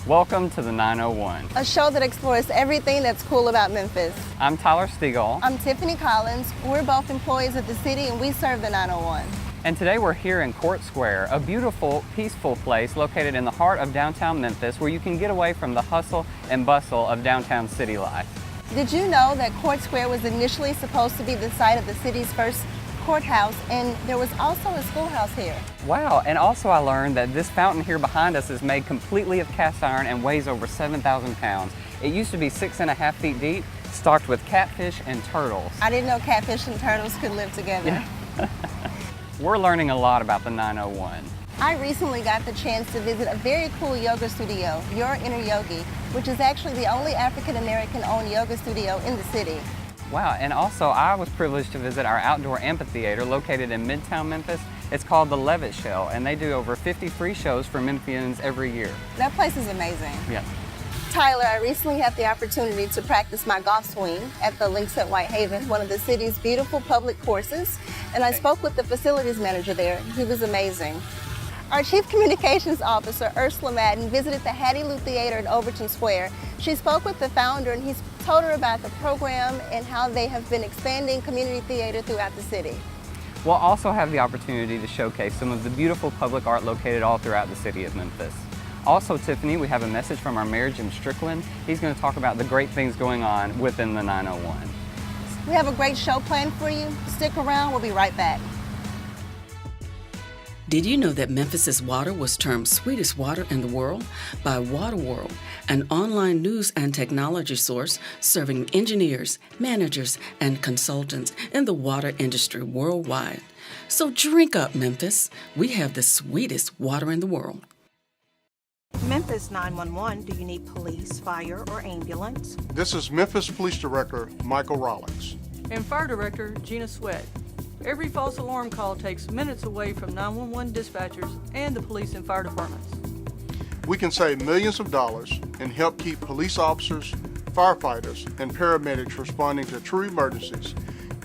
Welcome to the 901. A show that explores everything that's cool about Memphis. I'm Tyler Stegall. I'm Tiffany Collins. We're both employees of the city and we serve the 901. And today we're here in Court Square, a beautiful, peaceful place located in the heart of downtown Memphis where you can get away from the hustle and bustle of downtown city life. Did you know that Court Square was initially supposed to be the site of the city's first courthouse, and there was also a schoolhouse here? Wow, and also I learned that this fountain here behind us is made completely of cast iron and weighs over 7,000 pounds. It used to be 6.5 feet deep, stocked with catfish and turtles. I didn't know catfish and turtles could live together. Yeah. We're learning a lot about the 901. I recently got the chance to visit a very cool yoga studio, Your Inner Yogi, which is actually the only African-American owned yoga studio in the city. Wow, and also I was privileged to visit our outdoor amphitheater located in Midtown Memphis. It's called the Levitt Shell, and they do over 50 free shows for Memphians every year. That place is amazing. Yeah. Tyler, I recently had the opportunity to practice my golf swing at the Links at Whitehaven, one of the city's beautiful public courses, and I spoke with the facilities manager there. He was amazing. Our Chief Communications Officer, Ursula Madden, visited the Hattie Lou Theater in Overton Square. She spoke with the founder and he told her about the program and how they have been expanding community theater throughout the city. We'll also have the opportunity to showcase some of the beautiful public art located all throughout the city of Memphis. Also, Tiffany, we have a message from our mayor, Jim Strickland. He's going to talk about the great things going on within the 901. We have a great show planned for you. Stick around, we'll be right back. Did you know that Memphis's water was termed sweetest water in the world by WaterWorld, an online news and technology source serving engineers, managers, and consultants in the water industry worldwide? So drink up, Memphis. We have the sweetest water in the world. Memphis 911, do you need police, fire, or ambulance? This is Memphis Police Director Michael Rollins. And Fire Director Gina Sweat. Every false alarm call takes minutes away from 911 dispatchers and the police and fire departments. We can save millions of dollars and help keep police officers, firefighters, and paramedics responding to true emergencies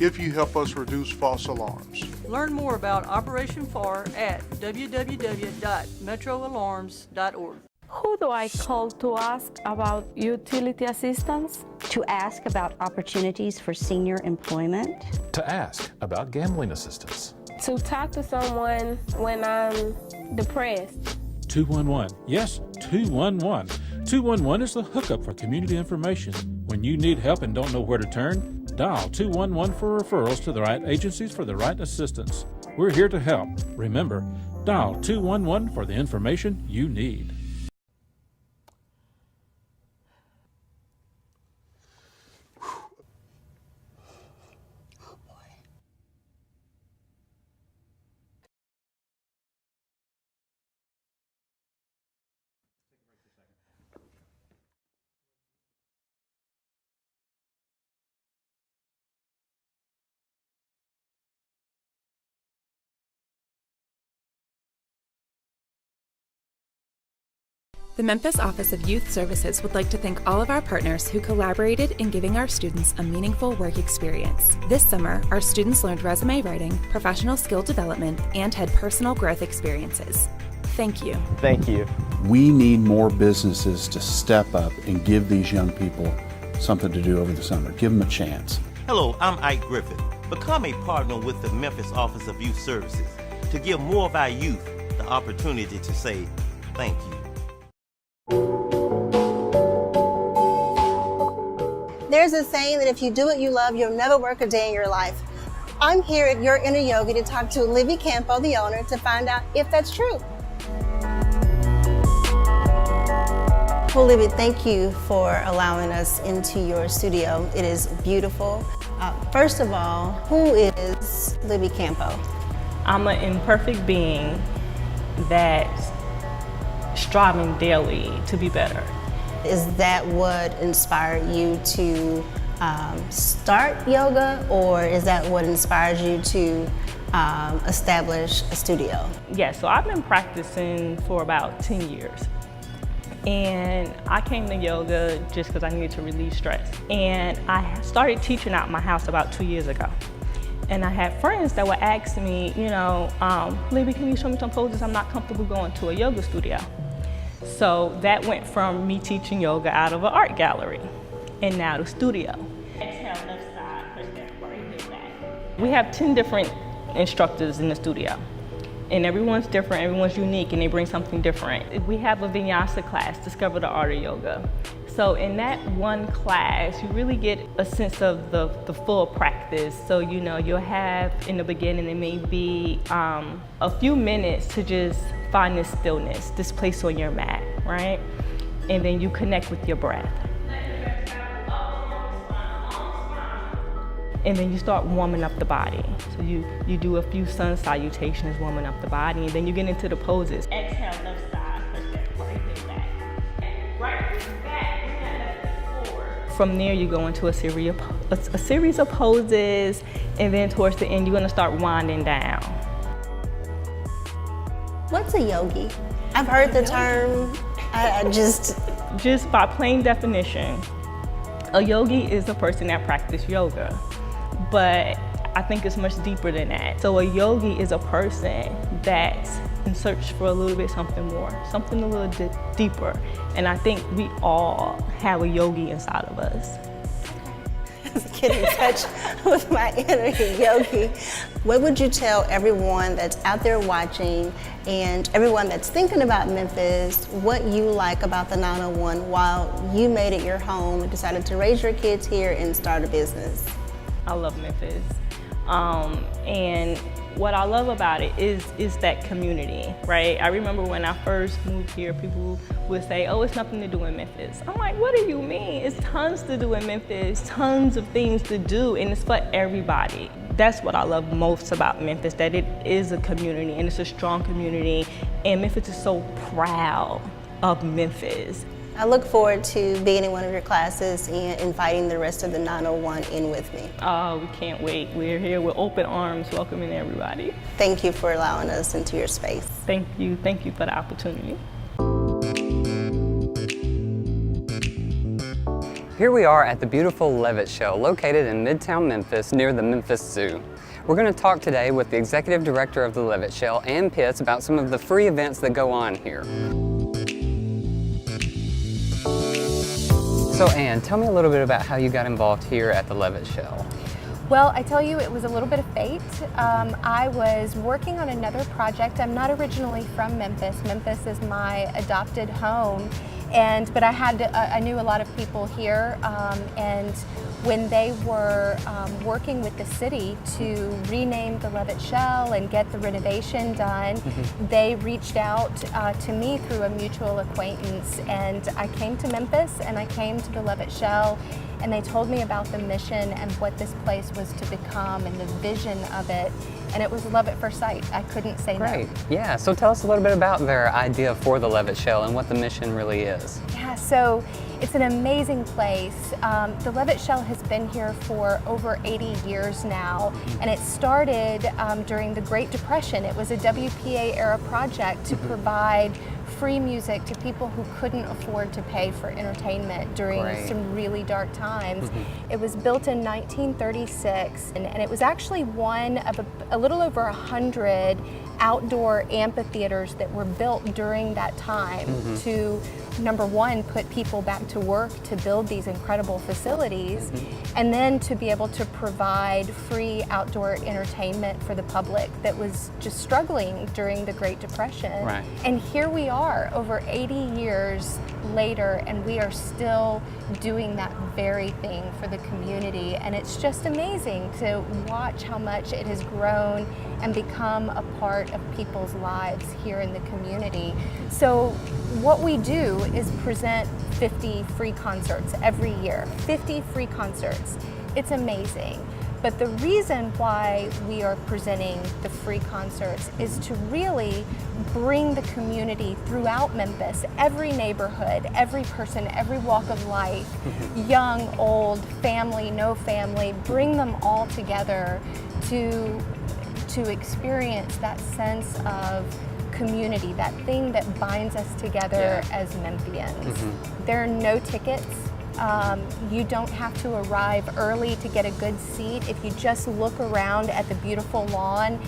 if you help us reduce false alarms. Learn more about Operation FAR at www.metroalarms.org. Who do I call to ask about utility assistance? To ask about opportunities for senior employment. To ask about gambling assistance. To talk to someone when I'm depressed. 211. Yes, 211. 211 is the hookup for community information. When you need help and don't know where to turn, dial 211 for referrals to the right agencies for the right assistance. We're here to help. Remember, dial 211 for the information you need. The Memphis Office of Youth Services would like to thank all of our partners who collaborated in giving our students a meaningful work experience. This summer, our students learned resume writing, professional skill development, and had personal growth experiences. Thank you. Thank you. We need more businesses to step up and give these young people something to do over the summer. Give them a chance. Hello, I'm Ike Griffith. Become a partner with the Memphis Office of Youth Services to give more of our youth the opportunity to say thank you. There's a saying that if you do what you love, you'll never work a day in your life. I'm here at Your Inner Yogi to talk to Libby Campo, the owner, to find out if that's true. Well, Libby, thank you for allowing us into your studio. It is beautiful. First of all, who is Libby Campo? I'm an imperfect being that's striving daily to be better. Is that what inspired you to start yoga, or is that what inspires you to establish a studio? Yeah, so I've been practicing for about 10 years. And I came to yoga just because I needed to release stress. And I started teaching out my house about 2 years ago. And I had friends that would ask me, Libby, can you show me some poses? I'm not comfortable going to a yoga studio. So that went from me teaching yoga out of an art gallery and now the studio. Exhale, left side, push that right heel back. We have 10 different instructors in the studio. And everyone's different, everyone's unique, and they bring something different. We have a vinyasa class, Discover the Art of Yoga. So in that one class, you really get a sense of the full practice. So you'll have in the beginning, it may be a few minutes to just find this stillness, this place on your mat, right? And then you connect with your breath. And then you start warming up the body. So you do a few sun salutations, warming up the body, and then you get into the poses. Exhale, left side, push that right heel back. Right heel back, bring that left foot forward. From there, you go into a series of poses, and then towards the end, you're gonna start winding down. What's a yogi? I've heard the term, Just by plain definition, a yogi is a person that practices yoga. But I think it's much deeper than that. So a yogi is a person that's in search for a little bit something more, something a little deeper. And I think we all have a yogi inside of us. Get in touch with my inner yogi. What would you tell everyone that's out there watching and everyone that's thinking about Memphis, what you like about the 901 while you made it your home and decided to raise your kids here and start a business? I love Memphis. And what I love about it is that community, right? I remember when I first moved here, people would say, oh, it's nothing to do in Memphis. I'm like, what do you mean? It's tons to do in Memphis, tons of things to do, and it's for everybody. That's what I love most about Memphis, that it is a community, and it's a strong community, and Memphis is so proud of Memphis. I look forward to being in one of your classes and inviting the rest of the 901 in with me. Oh, we can't wait. We're here with open arms, welcoming everybody. Thank you for allowing us into your space. Thank you for the opportunity. Here we are at the beautiful Levitt Show, located in Midtown Memphis near the Memphis Zoo. We're going to talk today with the executive director of the Levitt Show, Ann Pitts, about some of the free events that go on here. So Ann, tell me a little bit about how you got involved here at the Levitt Show. Well, I tell you, it was a little bit of fate. I was working on another project. I'm not originally from Memphis. Memphis is my adopted home, but I knew a lot of people here, and when they were working with the city to rename the Levitt Shell and get the renovation done, they reached out to me through a mutual acquaintance, and I came to Memphis and I came to the Levitt Shell, and they told me about the mission and what this place was to become and the vision of it, and it was love at first sight. I couldn't say no. Great. Yeah, so tell us a little bit about their idea for the Levitt Shell and what the mission really is. Yeah, so it's an amazing place. The Levitt Shell has been here for over 80 years now, and it started during the Great Depression. It was a WPA era project to provide free music to people who couldn't afford to pay for entertainment during some really dark times. It was built in 1936, and it was actually one of a little over 100 outdoor amphitheaters that were built during that time to, number one, put people back to work to build these incredible facilities, and then to be able to provide free outdoor entertainment for the public that was just struggling during the Great Depression. Right. And here we are over 80 years later, and we are still doing that very thing for the community, and it's just amazing to watch how much it has grown and become a part of people's lives here in the community. So what we do is present 50 free concerts every year, 50 free concerts. It's amazing. But the reason why we are presenting the free concerts is to really bring the community throughout Memphis, every neighborhood, every person, every walk of life, young, old, family, no family, bring them all together to experience that sense of community, that thing that binds us together as Memphians. There are no tickets You don't have to arrive early to get a good seat. If you just look around at the beautiful lawn,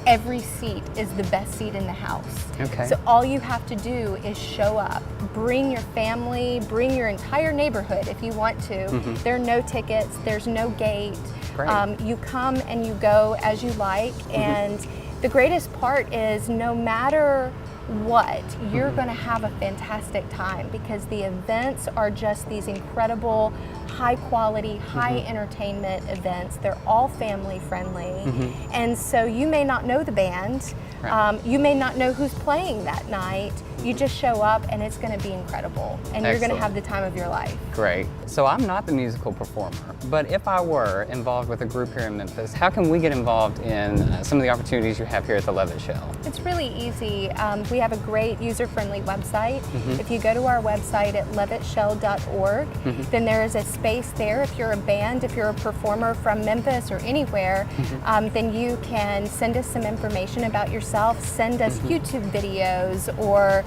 every seat is the best seat in the house. Okay. So all you have to do is show up. Bring your family, bring your entire neighborhood if you want to. There are no tickets, there's no gate. Great. You come and you go as you like, and the greatest part is no matter what, you're going to have a fantastic time because the events are just these incredible, high quality, high entertainment events. They're all family friendly. And so you may not know the band, you may not know who's playing that night. You just show up and it's going to be incredible, and you're going to have the time of your life. Great. So I'm not the musical performer, but if I were involved with a group here in Memphis, how can we get involved in some of the opportunities you have here at the Levitt Shell? It's really easy. We have a great user-friendly website. If you go to our website at levittshell.org, then there is a space there. If you're a band, if you're a performer from Memphis or anywhere, then you can send us some information about yourself, send us YouTube videos or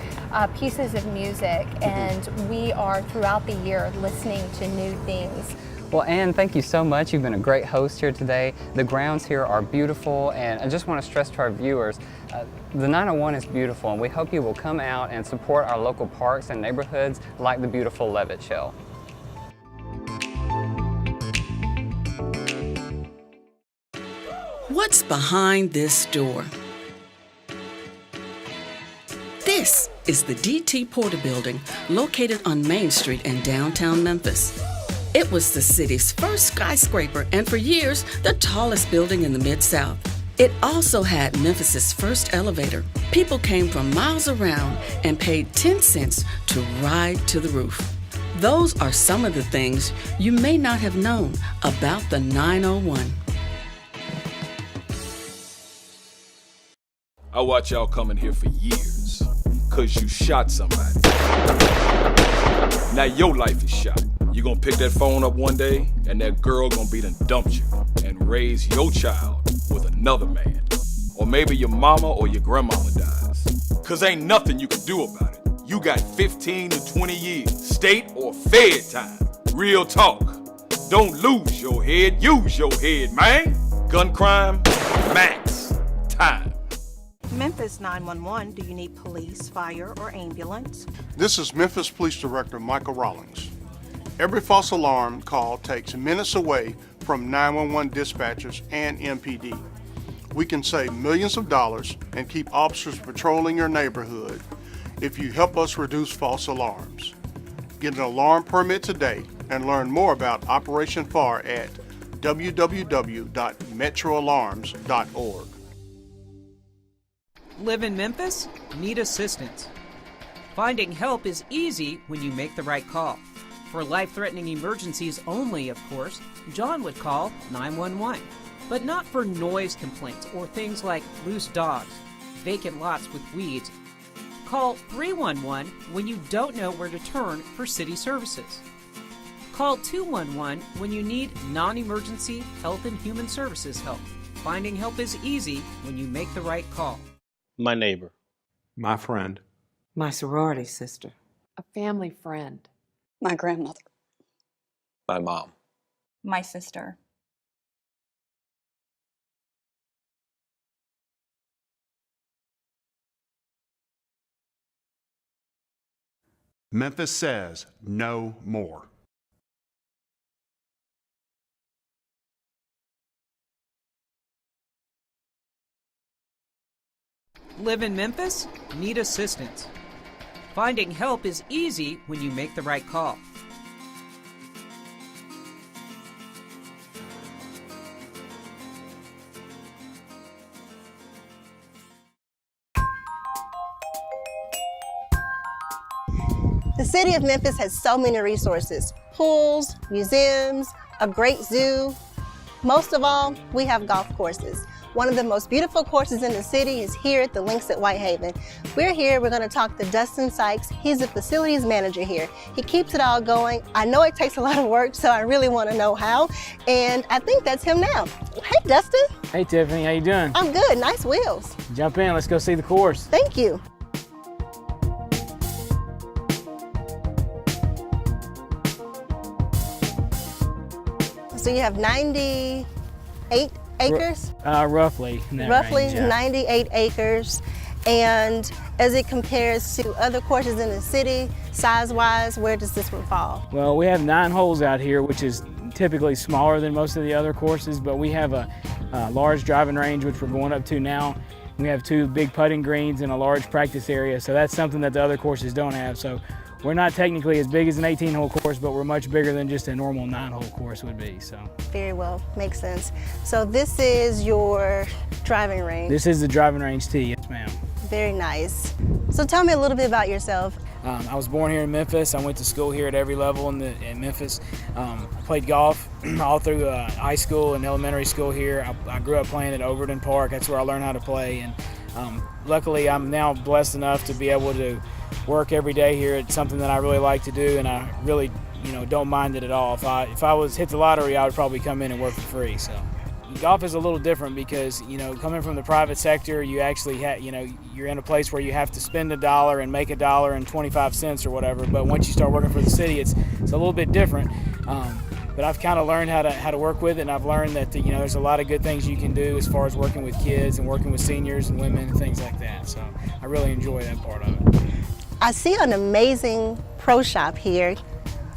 pieces of music, and we are throughout the year listening to new things. Well, Ann, thank you so much. You've been a great host here today. The grounds here are beautiful, and I just want to stress to our viewers, the 901 is beautiful, and we hope you will come out and support our local parks and neighborhoods like the beautiful Levitt Shell. What's behind this door? This is the D.T. Porter Building, located on Main Street in downtown Memphis. It was the city's first skyscraper and for years, the tallest building in the Mid-South. It also had Memphis's first elevator. People came from miles around and paid 10 cents to ride to the roof. Those are some of the things you may not have known about the 901. I watch y'all coming here for years, cause you shot somebody. Now your life is shot. You gonna pick that phone up one day, and that girl gonna be done dumped you and raise your child with another man. Or maybe your mama or your grandmama dies. Cause ain't nothing you can do about it. You got 15 to 20 years, state or fed time. Real talk. Don't lose your head, use your head, man. Gun crime, max time. Memphis 911, do you need police, fire, or ambulance? This is Memphis Police Director Michael Rawlings. Every false alarm call takes minutes away from 911 dispatchers and MPD. We can save millions of dollars and keep officers patrolling your neighborhood if you help us reduce false alarms. Get an alarm permit today and learn more about Operation FAR at www.metroalarms.org. Live in Memphis? Need assistance. Finding help is easy when you make the right call. For life-threatening emergencies only, of course, John would call 911. But not for noise complaints or things like loose dogs, vacant lots with weeds. Call 311 when you don't know where to turn for city services. Call 211 when you need non-emergency health and human services help. Finding help is easy when you make the right call. My neighbor. My friend. My sorority sister. A family friend. My grandmother. My mom. My sister. Memphis says no more. Live in Memphis? Need assistance. Finding help is easy when you make the right call. The city of Memphis has so many resources: pools, museums, a great zoo. Most of all, we have golf courses. One of the most beautiful courses in the city is here at the Links at Whitehaven. We're here, we're gonna talk to Dustin Sykes. He's the facilities manager here. He keeps it all going. I know it takes a lot of work, so I really wanna know how. And I think that's him now. Hey, Dustin. Hey, Tiffany, how you doing? I'm good, nice wheels. Jump in, let's go see the course. Thank you. So you have 98 acres? Roughly. In that Roughly range, yeah. 98 acres. And as it compares to other courses in the city, size-wise, where does this one fall? Well, we have 9 holes out here, which is typically smaller than most of the other courses, but we have a large driving range, which we're going up to now. We have 2 big putting greens and a large practice area, so that's something that the other courses don't have. So we're not technically as big as an 18-hole course, but we're much bigger than just a normal 9-hole course would be. So Very well, makes sense. So this is your driving range. this is the driving range tee, yes ma'am. Very nice. So tell me a little bit about yourself. I was born here in Memphis. I went to school here at every level in Memphis. I played golf all through high school and elementary school here. I grew up playing at Overton Park. That's where I learned how to play. And luckily, I'm now blessed enough to be able to work every day here. It's something that I really like to do, and I really, don't mind it at all. If I was hit the lottery, I would probably come in and work for free. So. Golf is a little different because, coming from the private sector, you actually you're in a place where you have to spend $1 and make $1.25 or whatever. But once you start working for the city, it's a little bit different. But I've kind of learned how to work with it, and I've learned that there's a lot of good things you can do as far as working with kids and working with seniors and women and things like that. So I really enjoy that part of it. I see an amazing pro shop here.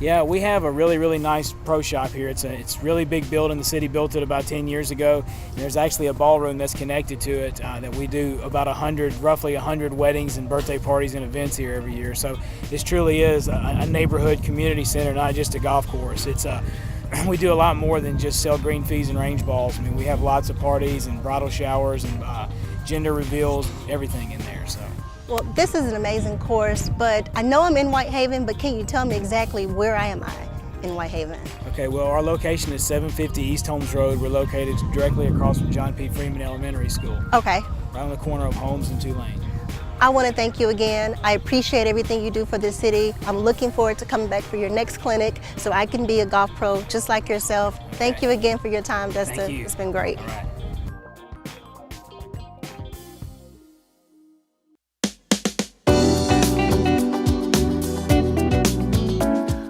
Yeah, we have a really, really nice pro shop here. It's a really big building. The city built it about 10 years ago. And there's actually a ballroom that's connected to it that we do about roughly 100 weddings and birthday parties and events here every year. So this truly is a neighborhood community center, not just a golf course. We do a lot more than just sell green fees and range balls. I mean, we have lots of parties and bridal showers and gender reveals, everything in there. So. Well, this is an amazing course, but I know I'm in Whitehaven, but can you tell me exactly where am I in Whitehaven? Okay, well, our location is 750 East Holmes Road. We're located directly across from John P. Freeman Elementary School. Okay. Right on the corner of Holmes and Tulane. I want to thank you again. I appreciate everything you do for the city. I'm looking forward to coming back for your next clinic so I can be a golf pro just like yourself. Thank you again for your time, Dustin. Thank you. It's been great. All right.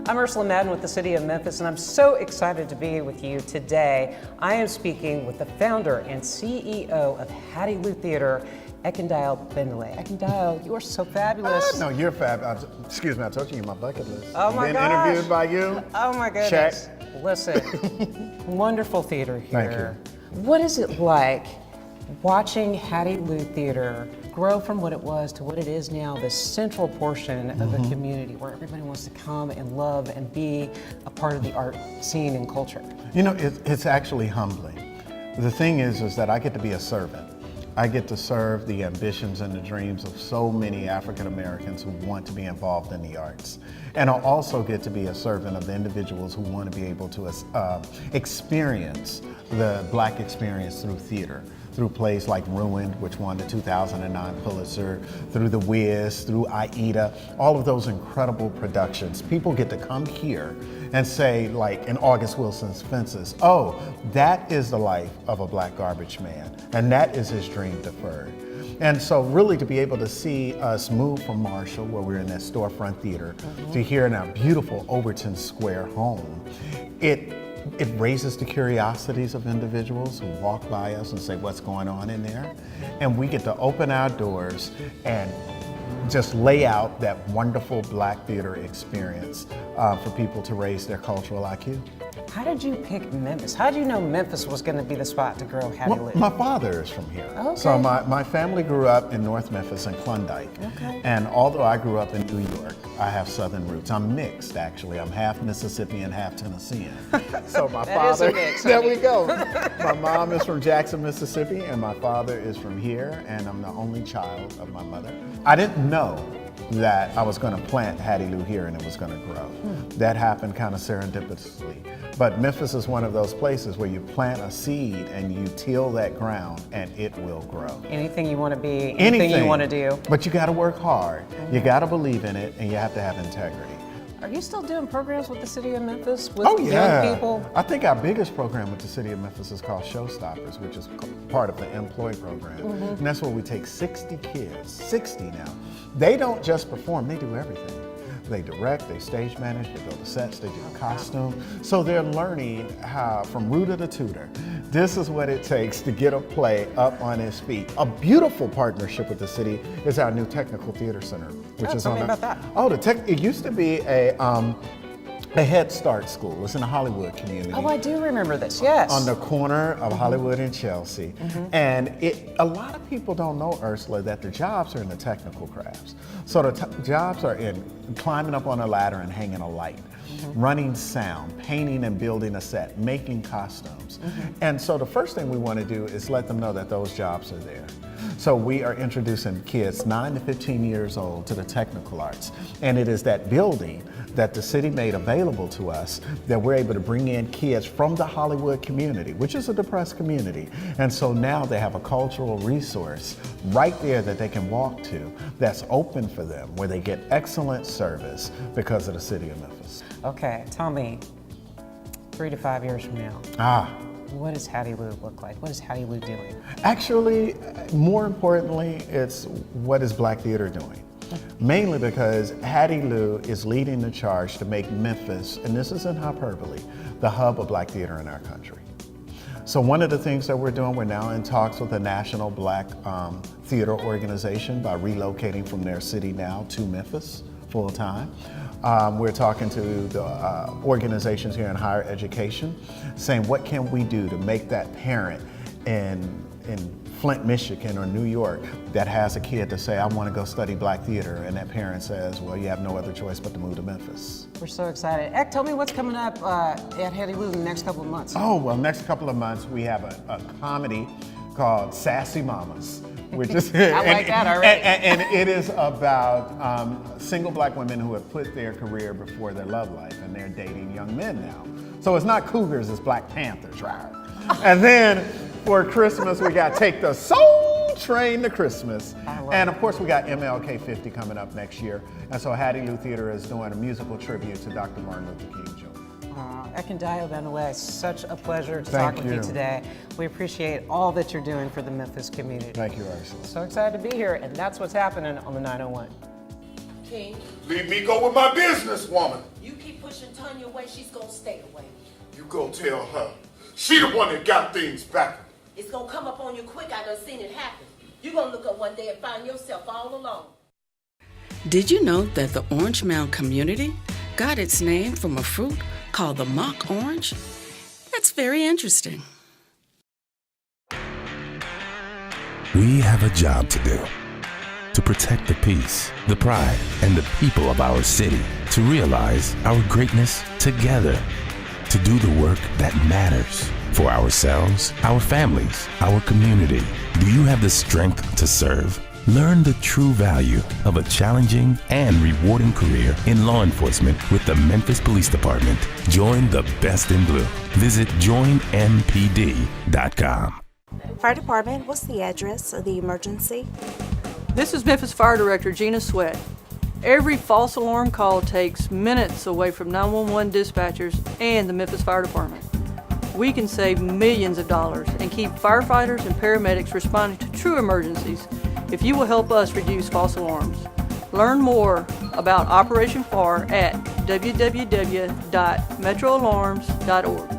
I'm Ursula Madden with the City of Memphis, and I'm so excited to be with you today. I am speaking with the founder and CEO of Hattie Lou Theater, Ekindile Bendelay. Ekindile, you are so fabulous. No, you're fabulous. Excuse me, I told you you're my bucket list. Oh my Been gosh. interviewed by you. Oh my goodness. Check. Listen, wonderful theater here. Thank you. What is it like watching Hattie Lou Theater grow from what it was to what it is now, the central portion of the community where everybody wants to come and love and be a part of the art scene and culture? It's actually humbling. The thing is that I get to be a servant. I get to serve the ambitions and the dreams of so many African Americans who want to be involved in the arts. And I'll also get to be a servant of the individuals who want to be able to experience the Black experience through theater, through plays like Ruined, which won the 2009 Pulitzer, through The Wiz, through Aida, all of those incredible productions. People get to come here and say, like in August Wilson's Fences, oh, that is the life of a Black garbage man, and that is his dream deferred. And so really to be able to see us move from Marshall, where we're in that storefront theater, to here in our beautiful Overton Square home, it raises the curiosities of individuals who walk by us and say, what's going on in there? And we get to open our doors and just lay out that wonderful Black theater experience for people to raise their cultural IQ. How did you pick Memphis? How did you know Memphis was going to be the spot to grow Hattie Lou? My father is from here. Okay. So my family grew up in North Memphis and Klondike. Okay. And although I grew up in New York, I have Southern roots. I'm mixed, actually. I'm half Mississippian, half Tennessean. So my That father, is a mix, there honey. we go. My mom is from Jackson, Mississippi, and my father is from here, and I'm the only child of my mother. I didn't know that I was going to plant Hattie Lou here and it was going to grow. That happened kind of serendipitously. But Memphis is one of those places where you plant a seed and you till that ground and it will grow. Anything you want to be, anything you want to do. But you got to work hard. You got to believe in it and you have to have integrity. Are you still doing programs with the City of Memphis with yeah. young people? I think our biggest program with the City of Memphis is called Showstoppers, which is part of the employee program. And that's where we take 60 kids, 60 now. They don't just perform, they do everything. They direct, they stage manage, they build the sets, they do the costume. So they're learning how, from rooter to tutor, this is what it takes to get a play up on its feet. A beautiful partnership with the city is our new Technical Theater Center, which is tell on me the, about that. Oh, it used to be a Head Start school. It's in the Hollywood community. Oh, I do remember this, yes. On the corner of Hollywood and Chelsea. And a lot of people don't know, Ursula, that the jobs are in the technical crafts. So the jobs are in climbing up on a ladder and hanging a light, running sound, painting and building a set, making costumes. And so the first thing we want to do is let them know that those jobs are there. So we are introducing kids 9 to 15 years old to the technical arts. And it is that building that the city made available to us that we're able to bring in kids from the Hollywood community, which is a depressed community. And so now they have a cultural resource right there that they can walk to that's open for them, where they get excellent service because of the city of Memphis. Okay, tell me, 3 to 5 years from now, what does Hattie Lou look like? What is Hattie Lou doing? Actually, more importantly, it's what is Black Theater doing? Mainly because Hattie Lou is leading the charge to make Memphis, and this isn't hyperbole, the hub of Black theater in our country. So one of the things that we're doing, we're now in talks with the National Black Theater Organization by relocating from their city now to Memphis full time. We're talking to the organizations here in higher education, saying what can we do to make that parent in Flint, Michigan or New York that has a kid to say, I want to go study Black theater, and that parent says, well, you have no other choice but to move to Memphis. We're so excited. Eck, tell me what's coming up at Hattie Lou in the next couple of months. Oh, well, next couple of months we have a comedy called Sassy Mamas, which is I like that already. And it is about single Black women who have put their career before their love life, and they're dating young men now. So it's not cougars, it's Black Panthers, right? And then for Christmas, we got Take the Soul Train to Christmas. And of course, we got MLK 50 coming up next year. And so Hattie Lou Theater is doing a musical tribute to Dr. Martin Luther King Jr. Eck and Dio Benaway, such a pleasure to Thank talk with you you. today. We appreciate all that you're doing for the Memphis community. Thank you, Ursula. So excited to be here, and that's what's happening on the 901. King, Leave me go with my business, woman. you keep pushing Tanya away, she's gonna stay away. You go tell her. She the one that got things back. It's gonna come up on you quick, I done seen it happen. You're gonna look up one day and find yourself all alone. Did you know that the Orange Mound community got its name from a fruit called the mock orange? That's very interesting. We have a job to do. To protect the peace, the pride, and the people of our city. To realize our greatness together. To do the work that matters for ourselves, our families, our community. Do you have the strength to serve? Learn the true value of a challenging and rewarding career in law enforcement with the Memphis Police Department. Join the best in blue. Visit joinmpd.com. Fire Department, what's the address of the emergency? This is Memphis Fire Director Gina Sweat. Every false alarm call takes minutes away from 911 dispatchers and the Memphis Fire Department. We can save millions of dollars and keep firefighters and paramedics responding to true emergencies if you will help us reduce false alarms. Learn more about Operation FAR at www.metroalarms.org.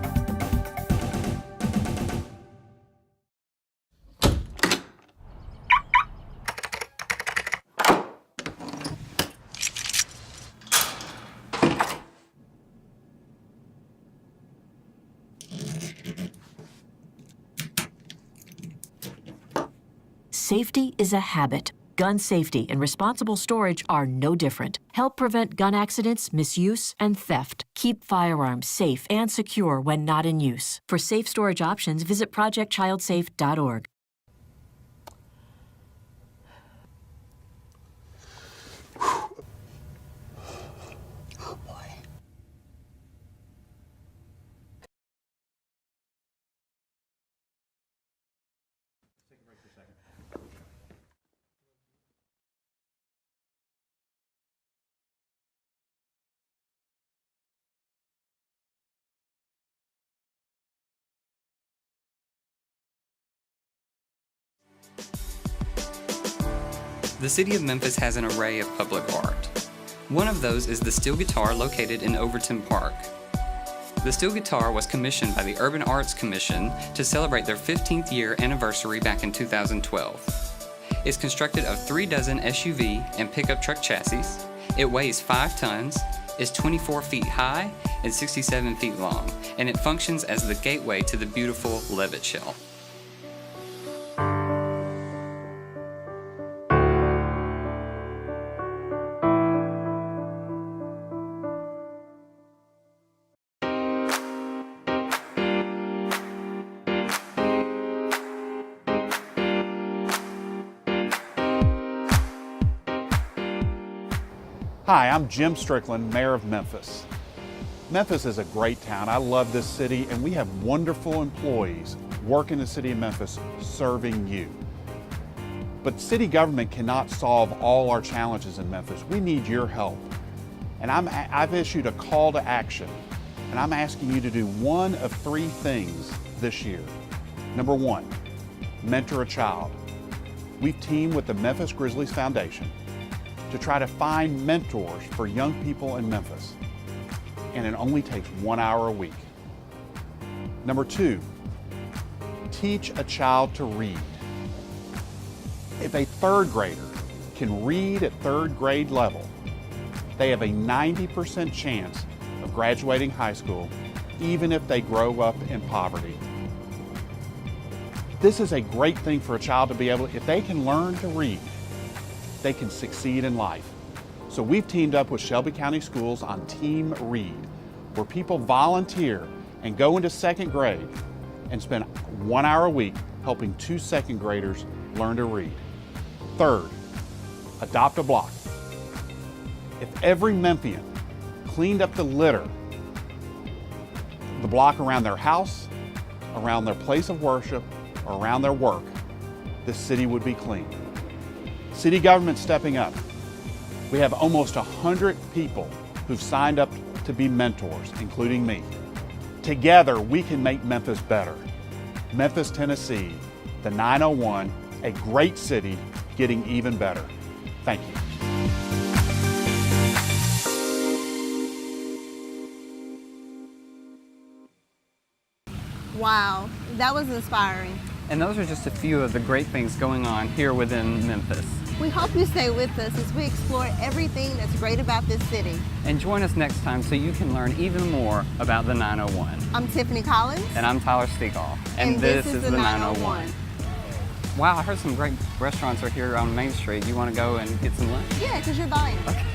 Safety is a habit. Gun safety and responsible storage are no different. Help prevent gun accidents, misuse, and theft. Keep firearms safe and secure when not in use. For safe storage options, visit projectchildsafe.org. The city of Memphis has an array of public art. One of those is the steel guitar located in Overton Park. The steel guitar was commissioned by the Urban Arts Commission to celebrate their 15th year anniversary back in 2012. It's constructed of 3 dozen SUV and pickup truck chassis. It weighs 5 tons, is 24 feet high and 67 feet long, and it functions as the gateway to the beautiful Levitt Shell. Hi, I'm Jim Strickland, Mayor of Memphis. Memphis is a great town. I love this city, and we have wonderful employees working in the city of Memphis serving you. But city government cannot solve all our challenges in Memphis. We need your help. And I've issued a call to action, and I'm asking you to do one of 3 things this year. Number 1, mentor a child. We've teamed with the Memphis Grizzlies Foundation to try to find mentors for young people in Memphis. And it only takes 1 hour a week. Number 2, teach a child to read. If a 3rd grader can read at 3rd grade level, they have a 90% chance of graduating high school, even if they grow up in poverty. This is a great thing for a child to be able, if they can learn to read, they can succeed in life. So we've teamed up with Shelby County Schools on Team Read, where people volunteer and go into 2nd grade and spend 1 hour a week helping 2 2nd graders learn to read. 3rd, adopt a block. If every Memphian cleaned up the litter, the block around their house, around their place of worship, or around their work, the city would be clean. City government stepping up. We have almost 100 people who've signed up to be mentors, including me. Together, we can make Memphis better. Memphis, Tennessee, the 901, a great city getting even better. Thank you. Wow, that was inspiring. And those are just a few of the great things going on here within Memphis. We hope you stay with us as we explore everything that's great about this city. And join us next time so you can learn even more about the 901. I'm Tiffany Collins. And I'm Tyler Stegall. And this is the 901. Wow, I heard some great restaurants are here on Main Street. You want to go and get some lunch? Yeah, because you're buying. Okay.